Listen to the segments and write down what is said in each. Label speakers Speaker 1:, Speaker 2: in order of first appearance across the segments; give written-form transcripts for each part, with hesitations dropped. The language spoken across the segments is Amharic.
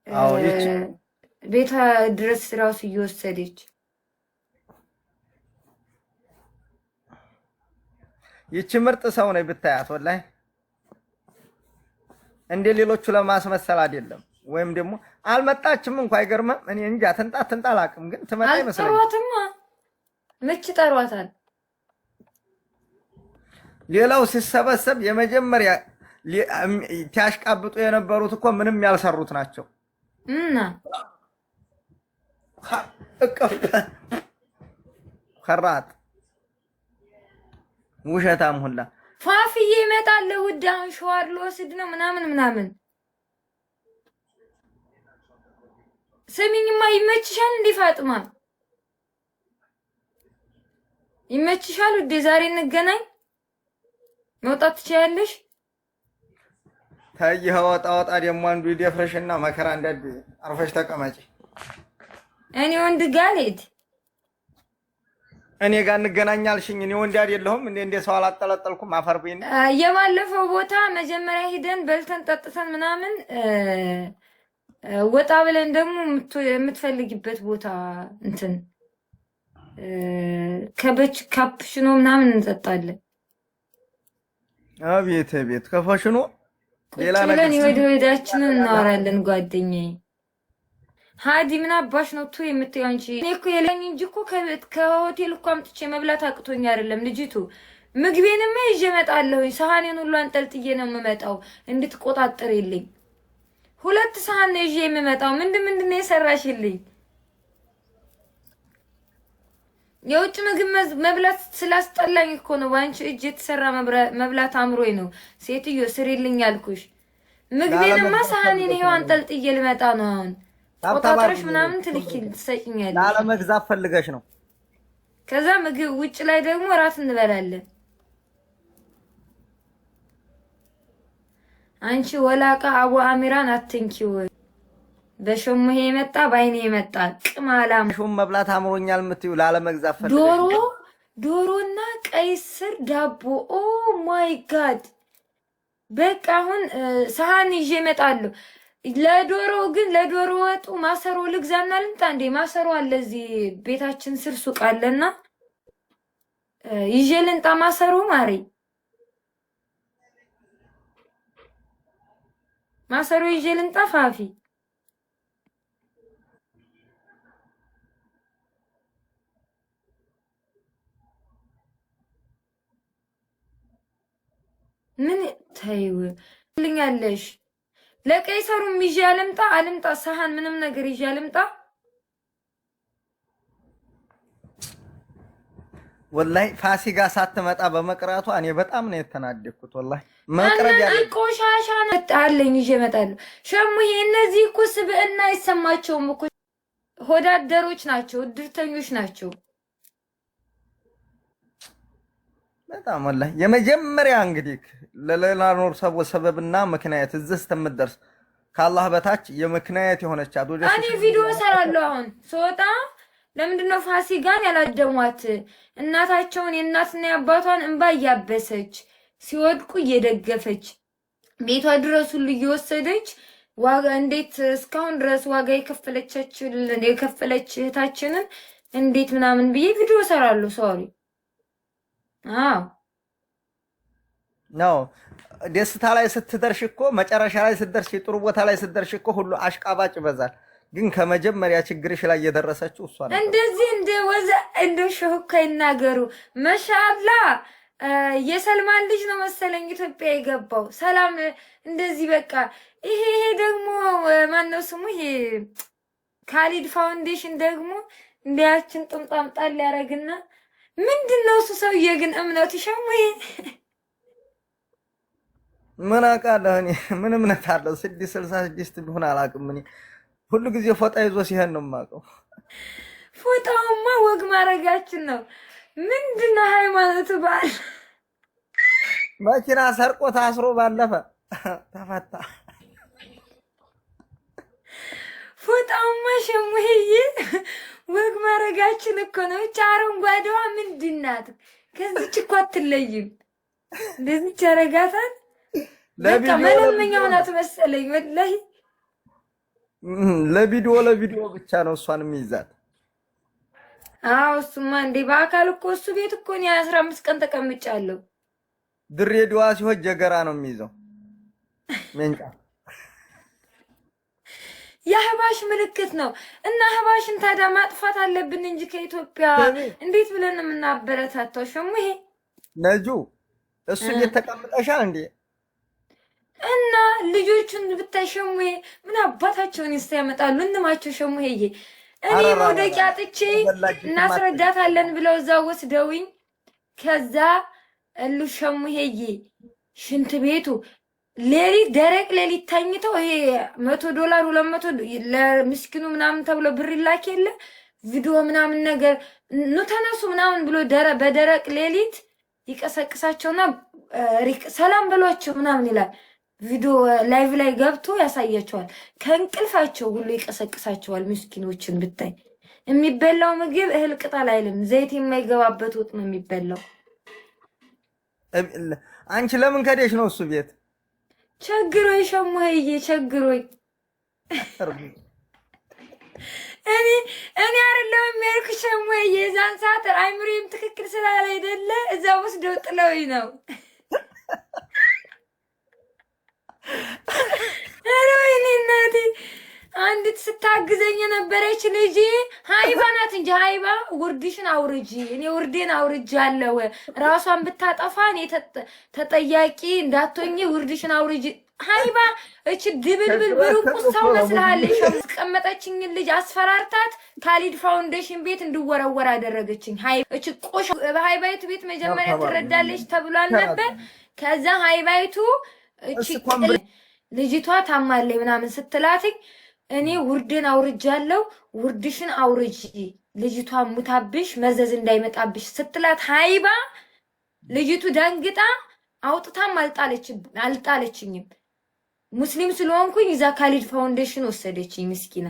Speaker 1: አዎ
Speaker 2: ቤቷ ድረስ ራሱ እየወሰደች
Speaker 1: ይቺ ምርጥ ሰው ነው ብታያት ወላሂ እንደ ሌሎቹ ለማስመሰል አይደለም። ወይም ደግሞ አልመጣችም እንኳን አይገርምም። እኔ እንጃ ትንጣ አላውቅም፣ ግን ትመጣ ይመስለኛል።
Speaker 2: አልጠሯትማ መች ጠሯታል?
Speaker 1: ሌላው ሲሰበሰብ የመጀመሪያ ሲያሽቃብጡ የነበሩት እኮ ምንም ያልሰሩት ናቸው
Speaker 2: እና
Speaker 1: ከራት ውሸታም ሁላ
Speaker 2: ፋፍዬ ይመጣል። ውድ አሁን ሸዋር ልወስድ ነው ምናምን ስሚኝማ፣ ይመችሻል እንዴ ፋጥማ? ይመችሻል ውዴ? ዛሬ እንገናኝ። መውጣት ትችያለሽ?
Speaker 1: ታይህ ወጣ ደግሞ አንዱ ይደፍረሽና መከራ እንዳድ አርፈሽ ተቀመጪ።
Speaker 2: እኔ ወንድ ጋር ልሂድ።
Speaker 1: እኔ ጋር እንገናኛልሽኝ። እኔ ወንድ አይደለሁም እንደ ሰው አላጠለጠልኩም። አፈርብኝ።
Speaker 2: የባለፈው ቦታ መጀመሪያ ሂደን በልተን ጠጥተን ምናምን ወጣ ብለን ደግሞ የምትፈልጊበት ቦታ እንትን ከበች ካፕሽኖ ምናምን እንጠጣለን።
Speaker 1: አቤት ቤት ከፋሽኖ ሌላ
Speaker 2: ነገር ወደ ወዳችንን እናወራለን። ጓደኛዬ ሃዲ ምን አባሽ ነው ቱ የምትይው አንቺ? እኔ እኮ የለኝ እንጂ እኮ ከሆቴል እኮ አምጥቼ መብላት አቅቶኝ አይደለም ልጅቱ። ምግቤንማ ይዤ እመጣለሁ። ሰሃኔን ሁሉ አንጠልጥዬ ነው የምመጣው እንድትቆጣጠርልኝ። 2 ሰሃን ነው ይዤ የምመጣው። ምንድን ነው የሰራሽልኝ? የውጭ ምግብ መብላት ስላስጠላኝ እኮ ነው። ባንቺ እጅ የተሰራ መብላት አምሮኝ ነው። ሴትዮ ስሪልኝ አልኩሽ። ምግቤንማ ሰሃኔን ይሄው አንጠልጥዬ ልመጣ ነው አሁን። ቆጣጥረሽ ምናምን ትሰጪኛለሽ።
Speaker 1: ላለመግዛት ፈልገሽ ነው።
Speaker 2: ከዛ ምግብ ውጭ ላይ ደግሞ እራት እንበላለን። አንቺ ወላቃ አቡ አሚራን አትንኪው። በሸሙሄ የመጣ ባይኔ የመጣ ቅማላም
Speaker 1: ሹም መብላት አምሮኛል የምትይው ላለመግዛት ፈልገሽ
Speaker 2: ዶሮና ቀይ ስር ዳቦ። ኦ ማይ ጋድ! በቃ አሁን ሰሃን ይዤ እመጣለሁ። ለዶሮ ግን ለዶሮ ወጡ ማሰሮ ልግዛና ልምጣ እንዴ? ማሰሮ አለ እዚህ ቤታችን ስር ሱቅ አለና ይዤ ልምጣ ማሰሮ። ማሪ ማሰሮ ይዤ ልምጣ። ፋፊ ምን ታይውልኛለሽ? ለቀይሰሩም ይዤ አልምጣ ሰሃን ምንም ነገር ይዤ አልምጣ።
Speaker 1: ወላሂ ፋሲካ ሳትመጣ በመቅረቷ እኔ በጣም ነው የተናደድኩት። ወላሂ መቅረብ ያለ
Speaker 2: ቆሻሻ ነጣለኝ ይዤ እመጣለሁ። ሸሙዬ እነዚህ እኮ ስብዕና አይሰማቸውም እኮ ሆዳደሮች ናቸው፣ እድርተኞች ናቸው።
Speaker 1: በጣም ወላሂ የመጀመሪያ እንግዲህ ለሌላ ኖር ሰበብና ምክንያት እዚህ እስከምትደርስ ከአላህ በታች የምክንያት የሆነች አዶጀ
Speaker 2: እኔ ቪዲዮ እሰራለሁ አሁን ስወጣ። ለምንድነው ፋሲካን ያላደሟት? እናታቸውን የእናትና የአባቷን እንባ እያበሰች ሲወድቁ እየደገፈች ቤቷ ድረስ ሁሉ እየወሰደች ዋጋ እንዴት እስካሁን ድረስ ዋጋ የከፈለች እህታችንን እንዴት ምናምን ብዬ ቪዲዮ እሰራለሁ። ሶሪ
Speaker 1: ነው ደስታ ላይ ስትደርሽ እኮ መጨረሻ ላይ ስትደርሽ ጥሩ ቦታ ላይ ስትደርሽ እኮ ሁሉ አሽቃባጭ ይበዛል። ግን ከመጀመሪያ ችግርሽ ላይ የደረሰችው እሷ ነው።
Speaker 2: እንደዚህ እንደ ሾካ ይናገሩ። ማሻአላ የሰልማን ልጅ ነው መሰለኝ ኢትዮጵያ የገባው። ሰላም እንደዚህ በቃ ይሄ ደግሞ ማነው ስሙ? ይሄ ካሊድ ፋውንዴሽን ደግሞ እንዲያችን ጥምጣም ጣል ያደርግና ምንድነው እሱ ሰውዬ ግን እምነቱ ሸሙዬ
Speaker 1: ምን አውቃለሁ እኔ ምን እምነት አለው? 666 ቢሆን አላውቅም። እኔ ሁሉ ጊዜ ፎጣ ይዞ ሲሄድ ነው የማውቀው።
Speaker 2: ፎጣውማ ወግ ማድረጋችን ነው። ምንድነው ሃይማኖቱ? በዓል
Speaker 1: መኪና ሰርቆ ታስሮ ባለፈ ተፈታ።
Speaker 2: ፎጣውማ ሸሙዬ ወግ ማድረጋችን እኮ ነው። አረንጓዴዋ ምንድን ናት? ከዚች እኮ አትለይም። እንደዚች ያረጋታል። በቃ መለመኛው ናት መሰለኝ ወላሂ
Speaker 1: ለቪዲዮ ብቻ ነው እሷን የሚይዛት።
Speaker 2: አዎ እሱማ እንዴ በአካል እኮ እሱ ቤት እኮ እኔ 15 ቀን ተቀምጫለሁ።
Speaker 1: ድሬዳዋ ሲሆን ጀገራ ነው የሚይዘው መንጫ
Speaker 2: የአህባሽ ምልክት ነው እና አህባሽን ታዲያ ማጥፋት አለብን እንጂ ከኢትዮጵያ እንዴት ብለን የምናበረታታው? ሸሙ ይሄ
Speaker 1: ነጁ እሱ እየተቀመጠሻል እንዴ
Speaker 2: እና ልጆቹን ብታሸሙ ምን አባታቸውን ያመጣሉ? እንማቸው ሸሙ ይሄ እኔ መውደቂያ አጥቼ እናስረዳታለን ብለው እዛ ወስደውኝ ከዛ እሉ ሸሙ ይሄ ሽንት ቤቱ ሌሊት ደረቅ ሌሊት ተኝተው ይሄ $100 200 ለምስኪኑ ምናምን ተብሎ ብር ይላክ የለ ቪዲዮ ምናምን ነገር ኑ ተነሱ ምናምን ብሎ በደረቅ ሌሊት ይቀሰቅሳቸውና ሰላም ብሏቸው ምናምን ይላል። ቪዲዮ ላይቭ ላይ ገብቶ ያሳያቸዋል። ከእንቅልፋቸው ሁሉ ይቀሰቅሳቸዋል። ምስኪኖችን ብታይ የሚበላው ምግብ እህል ቅጠል አይልም፣ ዘይት የማይገባበት ወጥ ነው የሚበላው።
Speaker 1: አንቺ ለምን ከደሽ ነው እሱ ቤት?
Speaker 2: ቸግሮኝ ሸሙዬ ቸግሮኝ። እኔ አይደለም የሚያልኩ ሸሙዬ፣ የዛን ሰዓት አይምሮዬም ትክክል ስላለ አይደለ እዛ ወስደው ጥለውኝ ነው። ኧረ ወይኔ እናቴ አንዲት ስታግዘኝ የነበረች ልጅ ሀይባ ናት እንጂ ሀይባ ውርድሽን አውርጂ፣ እኔ ውርዴን አውርጃለሁ። ራሷን ብታጠፋ እኔ ተጠያቂ እንዳትሆኚ ውርድሽን አውርጂ። ሀይባ እቺ ድብልብል ብሩቅ ሰው መስላለሽ። ያስቀመጠችኝ ልጅ አስፈራርታት ካሊድ ፋውንዴሽን ቤት እንድወረወር አደረገችኝ። እቺ ቆሽ በሀይባይቱ ቤት መጀመሪያ ትረዳለች ተብሏል ነበር። ከዛ ሀይባይቱ እቺ ልጅቷ ታማለች ምናምን ስትላትኝ እኔ ውርድን አውርጃለሁ፣ ውርድሽን አውርጂ፣ ልጅቷ ሙታብሽ መዘዝ እንዳይመጣብሽ ስትላት ሀይባ ልጅቱ ደንግጣ አውጥታም አልጣለችኝም። ሙስሊም ስለሆንኩኝ እዛ ካሊድ ፋውንዴሽን ወሰደችኝ። ምስኪና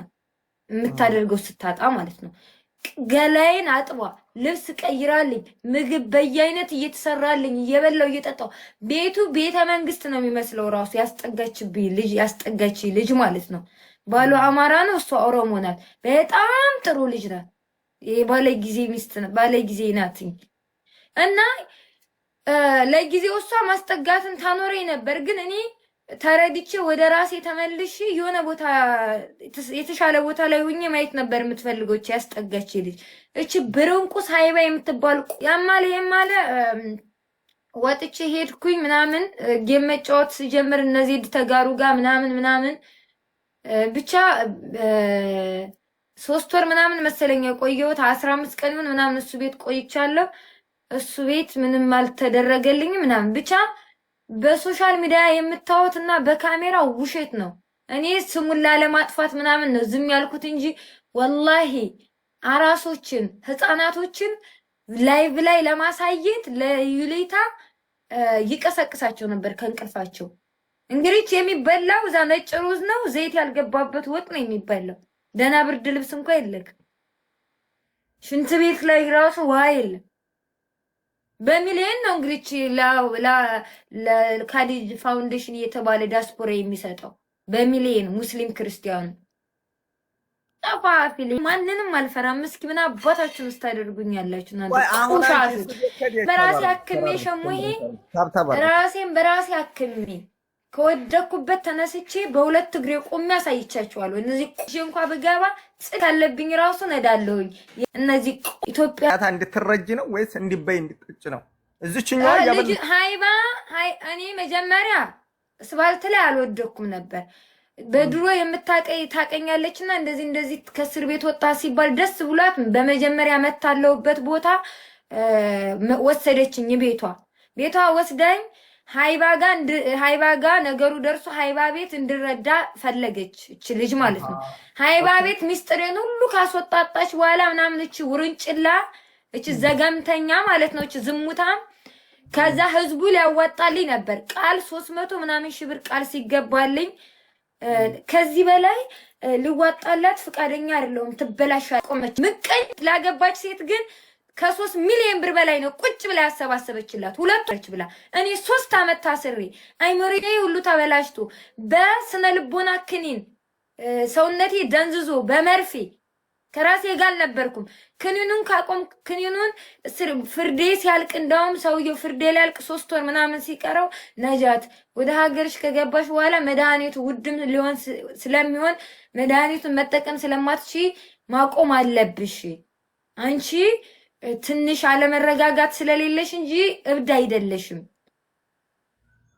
Speaker 2: የምታደርገው ስታጣ ማለት ነው። ገላይን አጥቧ ልብስ ቀይራልኝ፣ ምግብ በየአይነት እየተሰራልኝ እየበላው እየጠጣው ቤቱ ቤተ መንግስት ነው የሚመስለው። ራሱ ያስጠጋችኝ ልጅ ማለት ነው። ባሉ አማራ ነው፣ እሷ ኦሮሞ ናት። በጣም ጥሩ ልጅ ናት። የባለ ጊዜ ሚስት ናት፣ ባለ ጊዜ ናት። እና ለጊዜው እሷ ማስጠጋትን ታኖረኝ ነበር። ግን እኔ ተረድቼ ወደ ራሴ ተመልሼ የሆነ ቦታ የተሻለ ቦታ ላይ ሆኜ ማየት ነበር የምትፈልገው። ያስጠጋች ልጅ እቺ ብርንቁስ ሀይባ የምትባል ያማለ ወጥቼ ሄድኩኝ ምናምን ጌም መጫወት ሲጀምር እነዚህ ተጋሩ ጋር ምናምን ብቻ 3 ወር ምናምን መሰለኝ የቆየሁት። 15 ቀን ይሁን ምናምን እሱ ቤት ቆይቻለሁ። እሱ ቤት ምንም አልተደረገልኝም ምናምን ብቻ በሶሻል ሚዲያ የምታዩትና በካሜራ ውሸት ነው። እኔ ስሙን ላለማጥፋት ምናምን ነው ዝም ያልኩት እንጂ ወላሂ አራሶችን ህፃናቶችን ላይቭ ላይ ለማሳየት ለዩሌታ ይቀሰቅሳቸው ነበር ከእንቅልፋቸው። እንግዲህ የሚበላው እዛ ነጭ ሩዝ ነው፣ ዘይት ያልገባበት ወጥ ነው የሚበላው። ደህና ብርድ ልብስ እንኳን የለም። ሽንት ቤት ላይ ራሱ ውሃ የለም። በሚሊዮን ነው እንግዲህ ለካሊድ ፋውንዴሽን እየተባለ ዲያስፖራ የሚሰጠው በሚሊዮን ሙስሊም ክርስቲያኑ። ጠፋፊል ማንንም አልፈራም። እስኪ ምን አባታችሁን ስታደርጉኛላችሁ እናንተ? በራሴ አክሜ ሸሙዬ ራሴን በራሴ አክሜ ከወደኩበት ተነስቼ በሁለት እግሬ ቆሜ አሳይቻችኋለሁ። እነዚህ ቆሽ እንኳን ብገባ ጽት አለብኝ ራሱ ነዳለሁኝ። እነዚህ ኢትዮጵያ
Speaker 1: እንድትረጅ ነው ወይስ እንዲበይ እንድትጠጭ ነው? እዚችኛው
Speaker 2: ልጅ ሀይባ እኔ መጀመሪያ ስባልት ላይ አልወደኩም ነበር። በድሮ ታቀኛለችና እንደዚህ ከእስር ቤት ወጣ ሲባል ደስ ብሏት በመጀመሪያ መታለውበት ቦታ ወሰደችኝ። ቤቷ ወስዳኝ ሀይባ ጋ ነገሩ ደርሶ ሀይባ ቤት እንድረዳ ፈለገች እቺ ልጅ ማለት ነው። ሀይባ ቤት ሚስጥሬን ሁሉ ካስወጣጣች በኋላ ምናምን እቺ ውርንጭላ እቺ ዘገምተኛ ማለት ነው፣ እቺ ዝሙታም ከዛ ህዝቡ ሊያዋጣልኝ ነበር ቃል 300 ምናምን ሺህ ብር ቃል ሲገባልኝ ከዚህ በላይ ልዋጣላት ፍቃደኛ አይደለሁም። ትበላሽ ቆመች። ምቀኝ ላገባች ሴት ግን ከ3 ሚሊዮን ብር በላይ ነው ቁጭ ብላ ያሰባሰበችላት። ሁለቶች ብላ እኔ 3 አመት ታስሬ አይመሪኔ ሁሉ ተበላሽቶ በስነ ልቦና ክኒን ሰውነቴ ደንዝዞ በመርፌ ከራሴ ጋር አልነበርኩም። ክኒኑን ካቆም ክኒኑን ፍርዴ ሲያልቅ እንደውም ሰውየው ፍርዴ ሊያልቅ 3 ወር ምናምን ሲቀረው ነጃት ወደ ሀገርሽ ከገባሽ በኋላ መድኃኒቱ ውድም ሊሆን ስለሚሆን መድኃኒቱን መጠቀም ስለማትቺ ማቆም አለብሽ። አንቺ ትንሽ አለመረጋጋት ስለሌለሽ እንጂ እብድ አይደለሽም።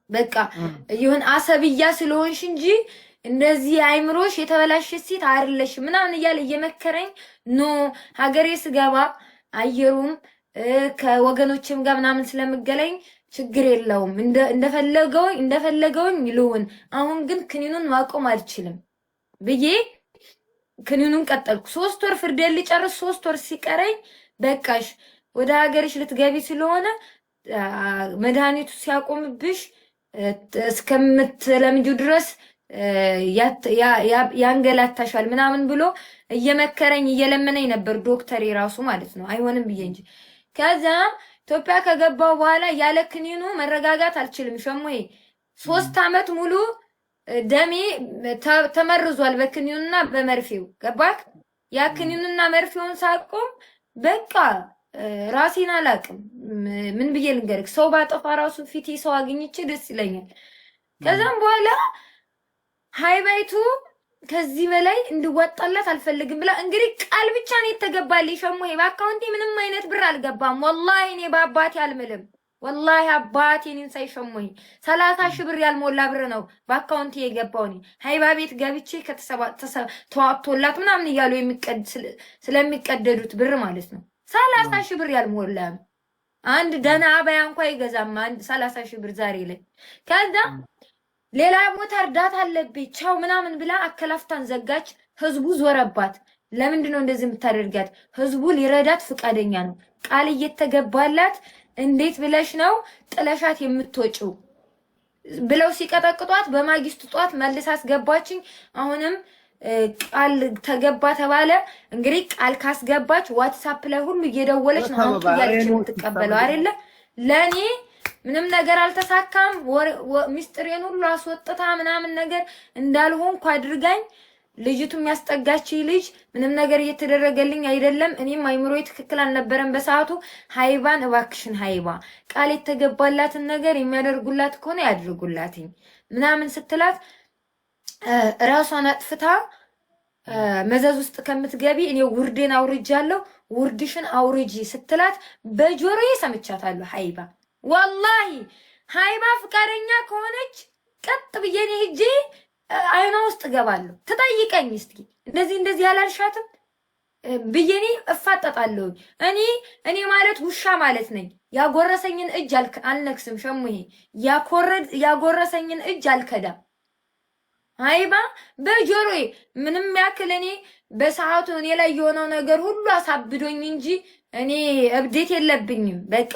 Speaker 2: በቃ ይሁን አሰብያ ስለሆንሽ እንጂ እንደዚህ አይምሮሽ የተበላሽ ሴት አይደለሽ ምናምን እያለ እየመከረኝ ኖ ሀገሬ ስገባ አየሩም ከወገኖችም ጋር ምናምን ስለምገለኝ ችግር የለውም እንደፈለገውኝ ልሁን፣ አሁን ግን ክኒኑን ማቆም አልችልም ብዬ ክኒኑን ቀጠልኩ። 3 ወር ፍርዴን ልጨርስ 3 ወር ሲቀረኝ በቃሽ ወደ ሀገርሽ ልትገቢ ስለሆነ መድኃኒቱ ሲያቆምብሽ እስከምትለምጂው ድረስ ያንገላታሻል ምናምን ብሎ እየመከረኝ እየለመነኝ ነበር ዶክተር የራሱ ማለት ነው። አይሆንም ብዬ እንጂ ከዛ ኢትዮጵያ ከገባው በኋላ ያለ ክኒኑ መረጋጋት አልችልም። ሸሞዬ 3 ዓመት ሙሉ ደሜ ተመርዟል በክኒኑና በመርፌው ገባክ? ያ ክኒኑና መርፌውን ሳቆም በቃ ራሴን አላቅም። ምን ብዬ ልንገርክ? ሰው ባጠፋ ራሱ ፊቴ ሰው አግኝቼ ደስ ይለኛል። ከዛም በኋላ ሃይባይቱ ከዚህ በላይ እንድዋጣላት አልፈልግም ብላ እንግዲህ ቃል ብቻ ነው የተገባልኝ። ሸሞዬ በአካውንቴ ምንም አይነት ብር አልገባም። ወላሂ እኔ በአባቴ አልምልም። ወላሂ አባቴን ሳይሸሞኝ 30 ሺህ ብር ያልሞላ ብር ነው በአካውንቴ የገባው። እኔ ሃይባ ቤት ገብቼ ተዋጥቶላት ምናምን እያሉ ስለሚቀደዱት ብር ማለት ነው 30 ሺህ ብር ያልሞላ አንድ ደህና አባያ እንኳን ይገዛም። አንድ 30 ሺህ ብር ዛሬ ላይ ከዛ ሌላ ቦታ እርዳታ አለብኝ ቻው ምናምን ብላ አከላፍታን ዘጋች። ህዝቡ ዞረባት። ለምንድን ነው እንደዚህ የምታደርጋት? ህዝቡ ሊረዳት ፍቃደኛ ነው። ቃል እየተገባላት እንዴት ብለሽ ነው ጥለሻት የምትወጪው ብለው ሲቀጠቅጧት በማግስቱ ጧት መልሳ አስገባችኝ። አሁንም ቃል ተገባ ተባለ። እንግዲህ ቃል ካስገባች ዋትስአፕ ላይ ሁሉ እየደወለች ነው አንቱ ያለች የምትቀበለው አይደለ? ለኔ ምንም ነገር አልተሳካም። ሚስጥሬን ሁሉ አስወጥታ ምናምን ነገር እንዳልሆንኩ አድርጋኝ ልጅቱ የሚያስጠጋች ልጅ ምንም ነገር እየተደረገልኝ አይደለም። እኔም አይምሮዬ ትክክል አልነበረም በሰዓቱ። ሃይባን እባክሽን ሃይባ ቃል የተገባላትን ነገር የሚያደርጉላት ከሆነ ያድርጉላትኝ ምናምን ስትላት ራሷን አጥፍታ መዘዝ ውስጥ ከምትገቢ እኔ ውርዴን አውርጃለሁ ውርድሽን አውርጂ ስትላት በጆሮዬ ሰምቻታለሁ። ሃይባ ወላሂ ሃይባ ፍቃደኛ ከሆነች ቀጥ ብዬ እኔ ሂጄ አይኗ ውስጥ ገባለሁ። ትጠይቀኝ እስኪ እንደዚህ ያላልሻትም ብዬኔ እፋጠጣለሁ። እኔ ማለት ውሻ ማለት ነኝ። ያጎረሰኝን እጅ አልነክስም። ሸሙዬ ያጎረሰኝን እጅ አልከዳም። ሃይባ በጆሮዬ ምንም ያክል እኔ በሰዓቱ እኔ ላይ የሆነው ነገር ሁሉ አሳብዶኝ እንጂ እኔ እብዴት የለብኝም። በቃ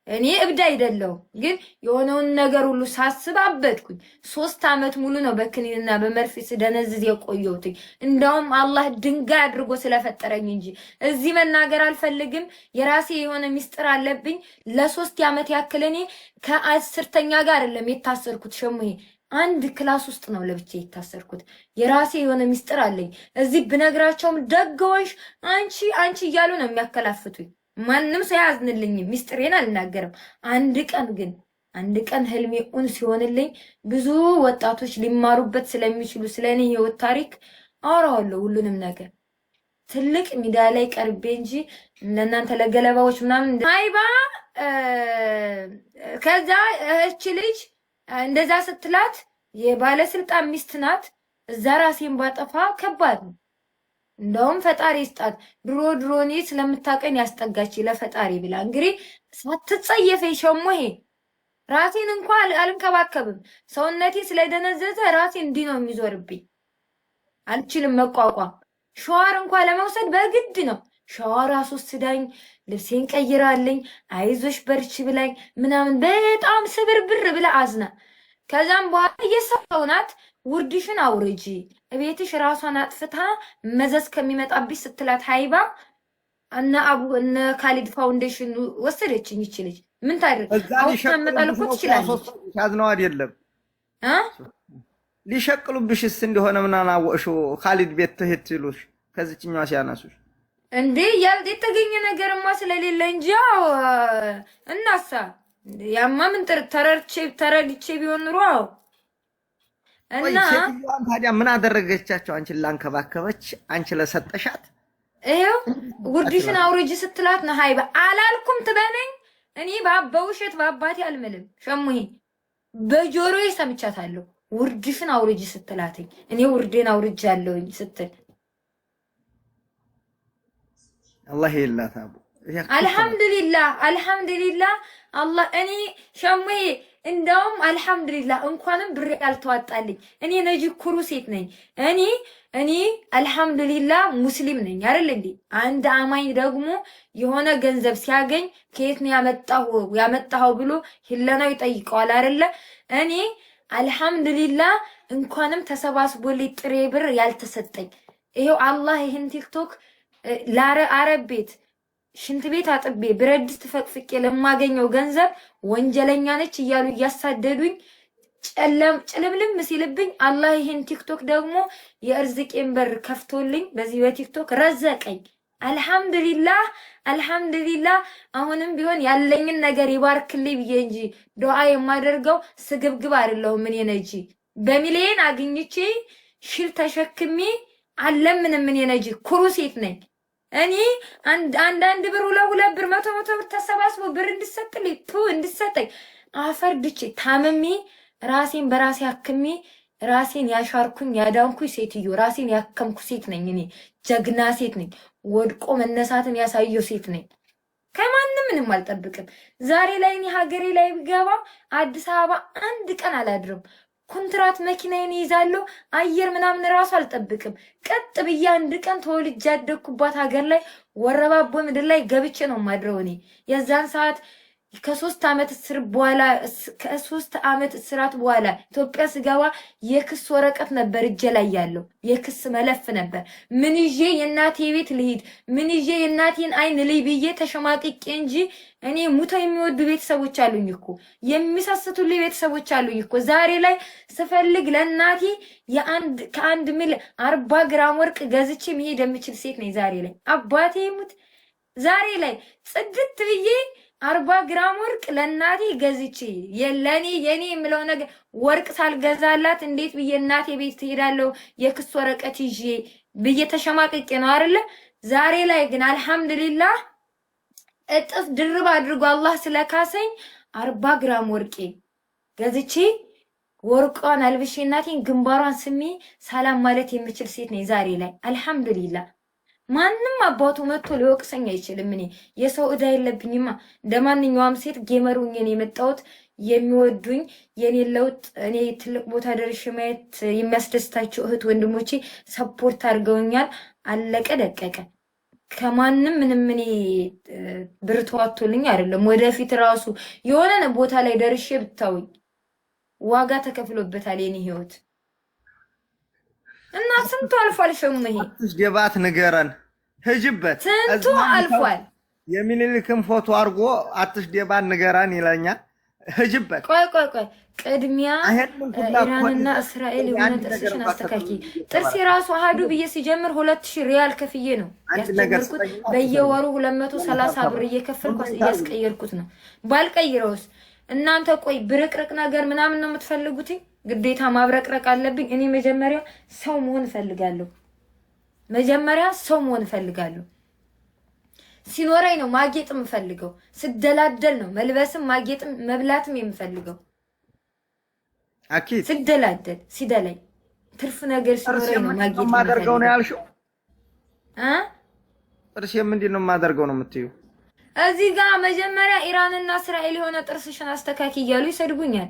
Speaker 2: እኔ እብድ አይደለሁ፣ ግን የሆነውን ነገር ሁሉ ሳስብ አበድኩኝ። 3 ዓመት ሙሉ ነው በክኒንና በመርፌ ስደነዝዝ የቆየሁት። እንደውም አላህ ድንጋይ አድርጎ ስለፈጠረኝ እንጂ እዚህ መናገር አልፈልግም። የራሴ የሆነ ሚስጥር አለብኝ። ለ3 ዓመት ያክል እኔ ከ10ኛ ጋር አይደለም የታሰርኩት ሸሙዬ፣ አንድ ክላስ ውስጥ ነው ለብቻ የታሰርኩት። የራሴ የሆነ ሚስጥር አለኝ። እዚህ ብነግራቸውም ደግወሽ አንቺ እያሉ ነው የሚያከላፍቱኝ። ማንም ሰው ያዝንልኝም ሚስጥሬን አልናገርም። አንድ ቀን ህልሜ ኡን ሲሆንልኝ ብዙ ወጣቶች ሊማሩበት ስለሚችሉ ስለኔ ህይወት ታሪክ አወራዋለሁ። ሁሉንም ነገር ትልቅ ሚዲያ ላይ ቀርቤ እንጂ ለእናንተ ለገለባዎች ምናምን ሃይባ ከዛ እቺ ልጅ እንደዛ ስትላት የባለስልጣን ሚስት ናት። እዛ ራሴን ባጠፋ ከባድ ነው። እንደውም ፈጣሪ ይስጣት። ድሮ እኔ ስለምታቀኝ ያስጠጋች ለፈጣሪ ብላ እንግዲህ ሳትጸየፈኝ ሸሙዬ ራሴን እንኳን አልንከባከብም። ሰውነቴ ስለደነዘዘ ራሴ እንዲህ ነው የሚዞርብኝ። አልችልም መቋቋም። ሻወር እንኳን ለመውሰድ በግድ ነው። ሻወር አስወስዳኝ ልብሴን ቀይራልኝ አይዞሽ በርቺ ብላኝ ምናምን በጣም ስብርብር ብላ አዝና ከዛም በኋላ የሰው ናት ውርድሽን አውርጂ እቤትሽ ራሷን አጥፍታ መዘዝ ከሚመጣብሽ ስትላት ሃይባ እነ ካሊድ ፋውንዴሽን ወሰደችኝ። ይችልኝ ምን ታድርግ? አውጣ መጣልኩት ይችላል።
Speaker 1: ያዝነው አይደለም ሊሸቅሉብሽስ እንደሆነ ምናምን አወቅሽው? ካሊድ ቤት ትሄድ ሲሉሽ ከዚህኛው ሲያነሱሽ
Speaker 2: እንዴ የተገኘ ነገርማ ስለሌለ እንጂ እናሳ ያማ ምን ተረድቼ ቢሆን ኑሮ እና
Speaker 1: ሴትዮዋን ታዲያ ምን አደረገቻቸው? አንቺን ላንከባከበች አንቺ ለሰጠሻት
Speaker 2: ይሄው ጉርድሽን አውርጅ ስትላት ነው ሃይባ አላልኩም ትበነኝ። እኔ በውሸት በአባቴ አልምልም። ሸሙሄ በጆሮዬ ሰምቻታለሁ። ውርድሽን አውርጅ ስትላትኝ እኔ ውርዴን አውርጃለሁኝ ስትል
Speaker 1: አላህ ይላታ አቡ
Speaker 2: አልሐምዱሊላህ አላህ እኔ ሸሙሄ እንደውም አልሐምዱሊላህ እንኳንም ብሬ ያልተዋጣልኝ እኔ ነጂ ኩሩ ሴት ነኝ። እኔ አልሐምዱሊላህ ሙስሊም ነኝ አይደል እንዴ? አንድ አማኝ ደግሞ የሆነ ገንዘብ ሲያገኝ ከየት ነው ያመጣው ብሎ ህለናው ይጠይቀዋል አይደለ? እኔ አልሐምዱሊላህ እንኳንም ተሰባስቦልኝ ጥሬ ብር ያልተሰጠኝ ይሄው አላህ ይሄን ቲክቶክ አረብ ቤት ሽንት ቤት አጥቤ ብረት ድስት ፈቅፍቄ ለማገኘው ገንዘብ ወንጀለኛ ነች እያሉ እያሳደዱኝ ጭልምልም ሲልብኝ አላህ ይሄን ቲክቶክ ደግሞ የእርዝቄን በር ከፍቶልኝ በዚህ በቲክቶክ ረዘቀኝ። አልሐምዱሊላህ አሁንም ቢሆን ያለኝን ነገር ይባርክልኝ ብዬ እንጂ ዱዓ የማደርገው ስግብግብ አይደለሁም። እኔ ነጂ በሚሊየን አግኝቼ ሽል ተሸክሜ አለምንም እኔ ነጂ ኩሩ ሴት ነኝ። እኔ አንዳንድ ብር ሁለት ብር መቶ ብር ተሰባስቦ ብር እንድሰጠኝ አፈር ድቼ ታምሜ ራሴን በራሴ አክሜ ራሴን ያሻርኩኝ ያዳንኩኝ ሴትዮ ራሴን ያከምኩ ሴት ነኝ። እኔ ጀግና ሴት ነኝ። ወድቆ መነሳትን ያሳየው ሴት ነኝ። ከማንም ምንም አልጠብቅም። ዛሬ ላይ እኔ ሀገሬ ላይ ብገባ አዲስ አበባ አንድ ቀን አላድርም። ኮንትራት መኪናዬን ይዛለሁ። አየር ምናምን ራሱ አልጠብቅም። ቀጥ ብዬ አንድ ቀን ተወልጄ ያደግኩባት ሀገር ላይ ወረባቦ ምድር ላይ ገብቼ ነው ማድረው። እኔ የዛን ሰዓት ከ3 ዓመት እስራት በኋላ ኢትዮጵያ ስገባ የክስ ወረቀት ነበር እጄ ላይ ያለው የክስ መለፍ ነበር። ምን ይዤ የእናቴ ቤት ልሂድ፣ ምን ይዤ የእናቴን አይን ልይ ብዬ ተሸማቅቄ እንጂ እኔ ሙቶ የሚወዱ ቤተሰቦች አሉኝ እኮ የሚሳስቱልኝ ቤተሰቦች አሉኝ እኮ። ዛሬ ላይ ስፈልግ ለእናቴ ከ1 ሚሊዮን 40 ግራም ወርቅ ገዝቼ መሄድ የምችል ሴት ነኝ ዛሬ ላይ። አባቴ ሙት ዛሬ ላይ ጽድት ብዬ 40 ግራም ወርቅ ለእናቴ ገዝቼ የኔ የምለው ነገር ወርቅ ሳልገዛላት እንዴት ብዬ እናቴ ቤት ትሄዳለሁ የክስ ወረቀት ይዤ ብዬ ተሸማቅቄ ነው አይደለ? ዛሬ ላይ ግን አልሐምዱሊላህ እጥፍ ድርብ አድርጎ አላህ ስለካሰኝ 40 ግራም ወርቄ ገዝቼ ወርቋን አልብሼ እናቴን ግንባሯን ስሜ ሰላም ማለት የምችል ሴት ነኝ ዛሬ ላይ አልሐምዱሊላህ። ማንም አባቱ መጥቶ ሊወቅሰኝ አይችልም። እኔ የሰው ዕዳ የለብኝማ። እንደማንኛውም ሴት ጌመሩኝ እኔ የመጣሁት የሚወዱኝ የኔ ለውጥ እኔ ትልቅ ቦታ ደርሼ ማየት የሚያስደስታቸው እህት ወንድሞቼ ሰፖርት አድርገውኛል። አለቀ ደቀቀ። ከማንም ምንም እኔ ብር ተዋቶልኝ አይደለም። ወደፊት ራሱ የሆነ ቦታ ላይ ደርሼ ብታውኝ ዋጋ ተከፍሎበታል የኔ ህይወት እና ስንቱ አልፏል። ሸሙሄ
Speaker 1: ደባት ንገረን ህጅበት
Speaker 2: ስንቱ አልፏል።
Speaker 1: የሚኒልክም ፎቶ አድርጎ አትስደባት ንገረን ይለኛል። ህጅበት
Speaker 2: ቆይ ቅድሚያ ኢራንና እስራኤል የሆነ ጥርስሽን አስተካኪ። ጥርስ የራሱ አሃዱ ብዬ ሲጀምር 2000 ሪያል ከፍዬ ነው ያስጀመርኩት። በየወሩ 230 ብር እየከፈልኩ እያስቀየርኩት ነው። ባልቀይረውስ እናንተ ቆይ ብርቅርቅ ነገር ምናምን ነው የምትፈልጉት? ግዴታ ማብረቅረቅ አለብኝ? እኔ መጀመሪያ ሰው መሆን እፈልጋለሁ። ሲኖረኝ ነው ማጌጥ የምፈልገው። ስደላደል ነው መልበስም ማጌጥም መብላትም የምፈልገው።
Speaker 1: አኪድ
Speaker 2: ስደላደል ሲደለኝ ትርፍ ነገር ሲኖረኝ ነው ማጌጥ
Speaker 1: የማደርገው ነው ያልሽው። ጥርስ ምንድን ነው የማደርገው ነው የምትይው?
Speaker 2: እዚህ ጋር መጀመሪያ ኢራንና እስራኤል የሆነ ጥርስሽን አስተካኪ እያሉ ይሰድቡኛል።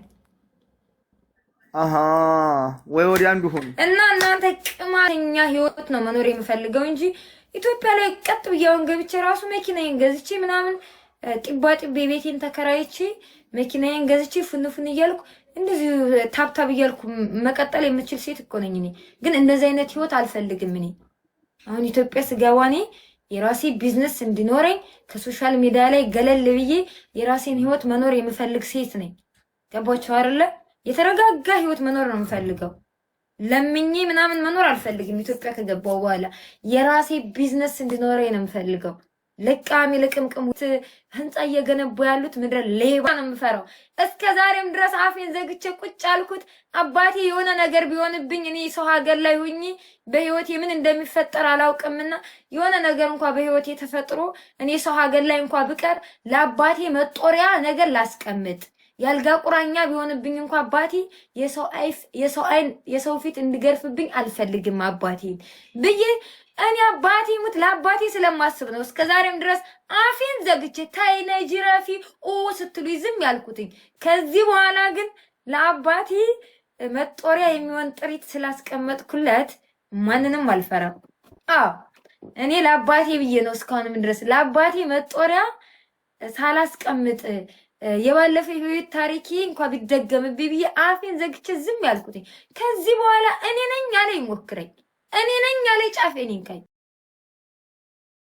Speaker 1: ወይ ወዲያ አንዱ ሆነ
Speaker 2: እና እናንተ ቅማኛ ህይወት ነው መኖር የምፈልገው እንጂ ኢትዮጵያ ላይ ቀጥ ብያውን ገብቼ ራሱ መኪናዬን ገዝቼ ምናምን ጢባጢቤ ቤቴን ተከራይቼ መኪናዬን ገዝቼ ፉንፉን እያልኩ እንደዚህ ታብታብ እያልኩ መቀጠል የምችል ሴት እኮ ነኝ እኔ። ግን እንደዚህ አይነት ህይወት አልፈልግም እኔ። አሁን ኢትዮጵያ ስገባ እኔ የራሴ ቢዝነስ እንዲኖረኝ ከሶሻል ሚዲያ ላይ ገለል ብዬ የራሴን ህይወት መኖር የምፈልግ ሴት ነኝ። ገባችሁ አይደለ? የተረጋጋ ህይወት መኖር ነው የምፈልገው። ለምኜ ምናምን መኖር አልፈልግም። ኢትዮጵያ ከገባው በኋላ የራሴ ቢዝነስ እንዲኖረኝ ነው የምፈልገው። ለቃሚ ለቅምቅሙት ህንጻ እየገነቡ ያሉት ምድረ ሌባ ነው የምፈራው። እስከ ዛሬም ድረስ አፌን ዘግቼ ቁጭ አልኩት። አባቴ የሆነ ነገር ቢሆንብኝ እኔ ሰው ሀገር ላይ ሆኜ በህይወቴ ምን እንደሚፈጠር አላውቅምና የሆነ ነገር እንኳን በህይወቴ ተፈጥሮ እኔ ሰው ሀገር ላይ እንኳን ብቀር ለአባቴ መጦሪያ ነገር ላስቀምጥ። ያልጋ ቁራኛ ቢሆንብኝ እንኳን አባቴ የሰው ፊት እንዲገርፍብኝ አልፈልግም አባቴ ብዬ እኔ አባቴ ሙት ለአባቴ ስለማስብ ነው እስከዛሬም ድረስ አፌን ዘግቼ ታይ ናይጂራፊ ስትሉ ዝም ያልኩትኝ። ከዚህ በኋላ ግን ለአባቴ መጦሪያ የሚሆን ጥሪት ስላስቀመጥኩለት ማንንም አልፈራም። እኔ ለአባቴ ብዬ ነው እስካሁንም ድረስ ለአባቴ መጦሪያ ሳላስቀምጥ የባለፈ ህይወት ታሪኬ እንኳን ቢደገምብኝ ብዬ አፌን ዘግቼ ዝም ያልኩትኝ። ከዚህ በኋላ እኔ ነኝ ያለ ይሞክረኝ፣ እኔ ነኝ ያለ ጫፌን ይንካኝ።